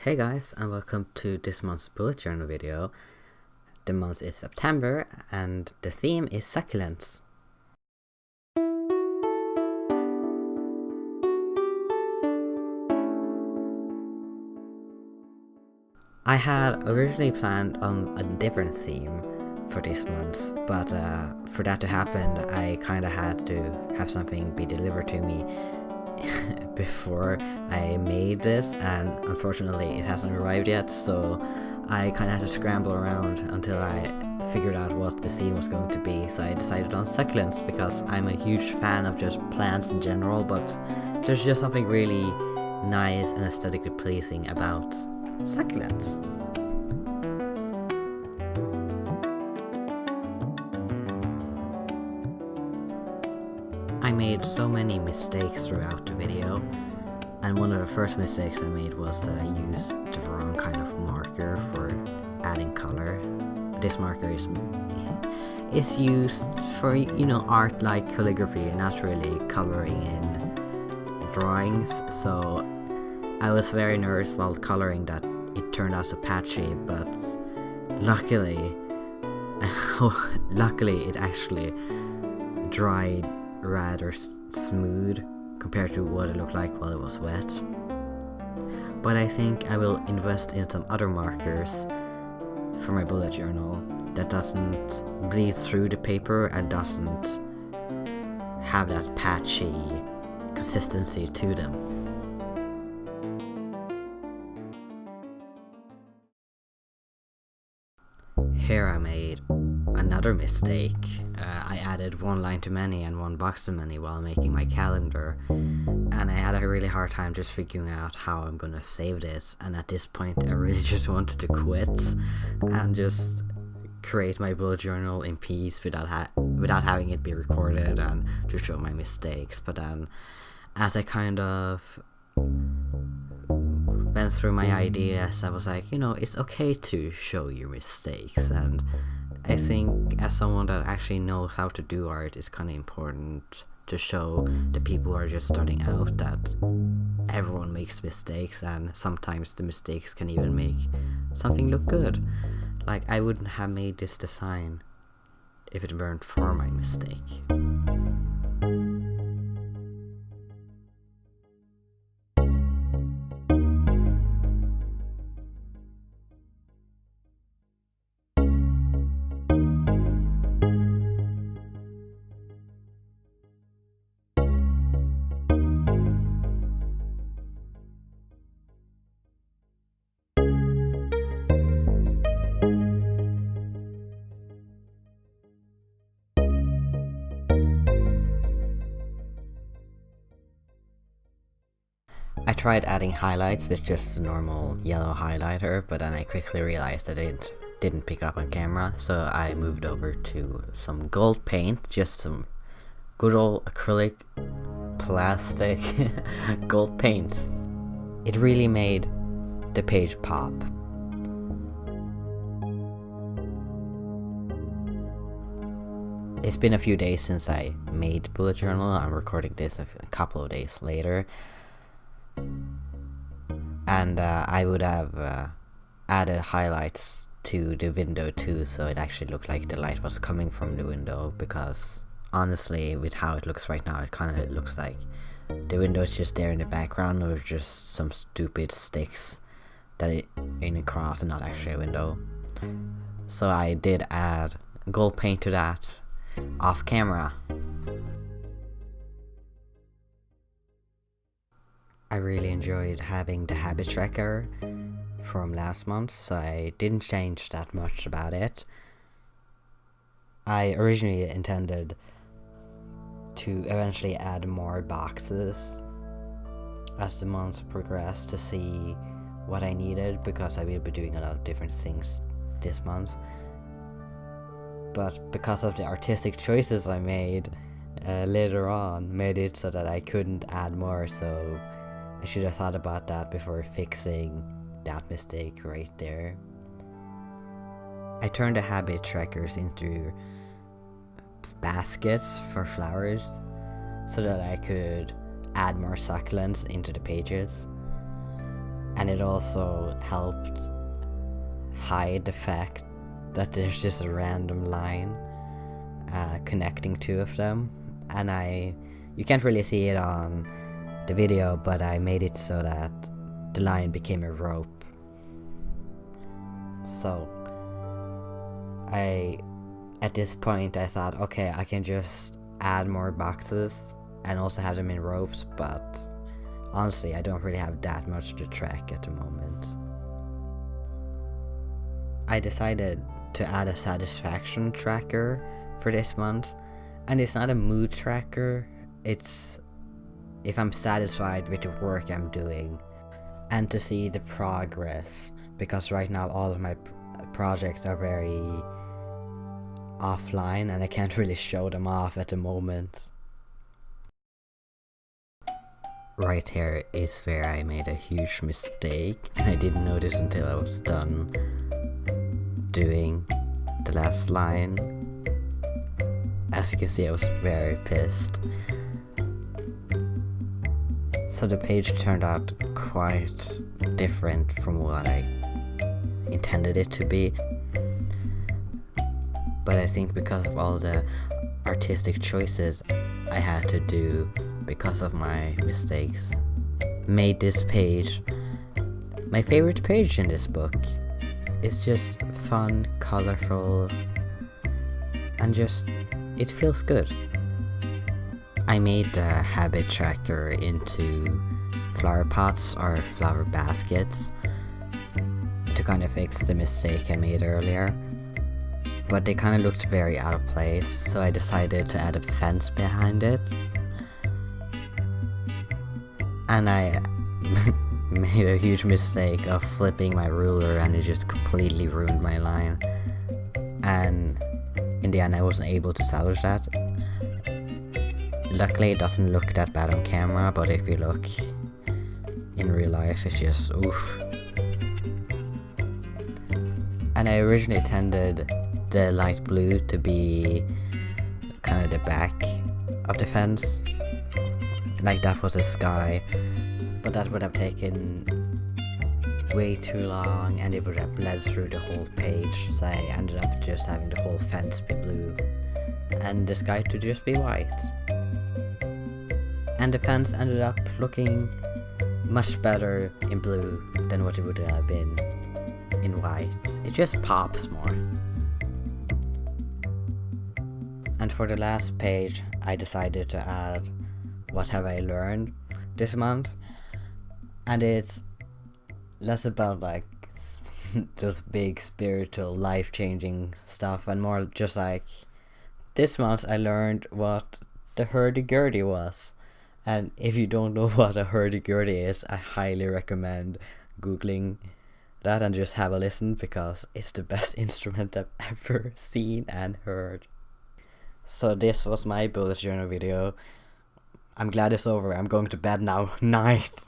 Hey guys, and welcome to this month's bullet journal video. The month is September and the theme is succulents. I had originally planned on a different theme for this month, but for that to happen I kinda had to have something be delivered to me before I made this, and unfortunately it hasn't arrived yet, so I kinda had to scramble around until I figured out what the theme was going to be. So I decided on succulents because I'm a huge fan of just plants in general, but there's just something really nice and aesthetically pleasing about succulents. I made so many mistakes throughout the video, and one of the first mistakes I made was that I used the wrong kind of marker for adding color. This marker is used for, art like calligraphy and not really coloring in drawings, so I was very nervous while coloring that it turned out so patchy, but luckily it actually dried rather smooth compared to what it looked like while it was wet. But I think I will invest in some other markers for my bullet journal that doesn't bleed through the paper and doesn't have that patchy consistency to them. Here I made another mistake. I added one line too many and one box too many while making my calendar, and I had a really hard time just figuring out how I'm gonna save this, and at this point I really just wanted to quit and just create my bullet journal in peace without having it be recorded and to show my mistakes. But then as I kind of went through my ideas, I was like, it's okay to show your mistakes, and I think as someone that actually knows how to do art, it's kind of important to show the people who are just starting out that everyone makes mistakes, and sometimes the mistakes can even make something look good. Like, I wouldn't have made this design if it weren't for my mistake. I tried adding highlights with just a normal yellow highlighter, but then I quickly realized that it didn't pick up on camera, so I moved over to some gold paint, just some good old acrylic plastic gold paints. It really made the page pop. It's been a few days since I made bullet journal. I'm recording this a couple of days later, and I would have added highlights to the window too, so it actually looked like the light was coming from the window, because honestly with how it looks right now, it kind of looks like the window is just there in the background, or just some stupid sticks that it in across and not actually a window. So I did add gold paint to that off camera. I really enjoyed having the habit tracker from last month, so I didn't change that much about it. I originally intended to eventually add more boxes as the months progressed to see what I needed, because I will be doing a lot of different things this month. But because of the artistic choices I made later on, made it so that I couldn't add more, so I should have thought about that before fixing that mistake right there. I turned the habit trackers into baskets for flowers so that I could add more succulents into the pages. and it also helped hide the fact that there's just a random line connecting two of them, and you can't really see it on the video, but I made it so that the line became a rope. So at this point I thought, okay, I can just add more boxes and also have them in ropes, but honestly I don't really have that much to track at the moment. I decided to add a satisfaction tracker for this month, and it's not a mood tracker, it's if I'm satisfied with the work I'm doing, and to see the progress, because right now all of my projects are very offline and I can't really show them off at the moment. Right here is where I made a huge mistake, and I didn't notice until I was done doing the last line. As you can see, I was very pissed. So the page turned out quite different from what I intended it to be. But I think because of all the artistic choices I had to do because of my mistakes, made this page my favorite page in this book. It's just fun, colorful, and just, it feels good. I made the habit tracker into flower pots or flower baskets to kind of fix the mistake I made earlier, but they kind of looked very out of place, so I decided to add a fence behind it. And I made a huge mistake of flipping my ruler, and it just completely ruined my line, and in the end I wasn't able to salvage that. Luckily it doesn't look that bad on camera, but if you look in real life it's just oof. And I originally intended the light blue to be kind of the back of the fence, like that was the sky, but that would have taken way too long and it would have bled through the whole page, so I ended up just having the whole fence be blue and the sky to just be white. And the fence ended up looking much better in blue than what it would have been in white. It just pops more. And for the last page I decided to add what have I learned this month, and it's less about like just big spiritual life-changing stuff and more just like, this month I learned what the hurdy-gurdy was. And if you don't know what a hurdy-gurdy is, I highly recommend googling that and just have a listen, because it's the best instrument I've ever seen and heard. So this was my bullet journal video. I'm glad it's over. I'm going to bed now. Night.